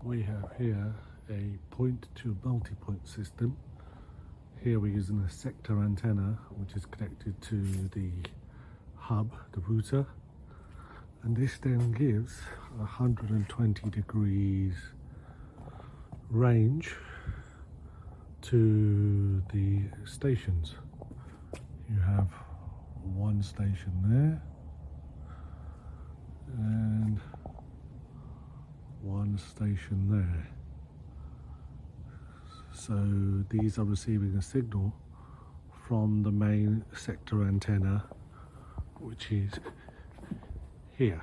We have here a point to multi-point system. Here we're using a sector antenna which is connected to the hub, the router, and this then gives 120 degrees range to the stations. You have one station there and one station there. So these are receiving a signal from the main sector antenna, which is here.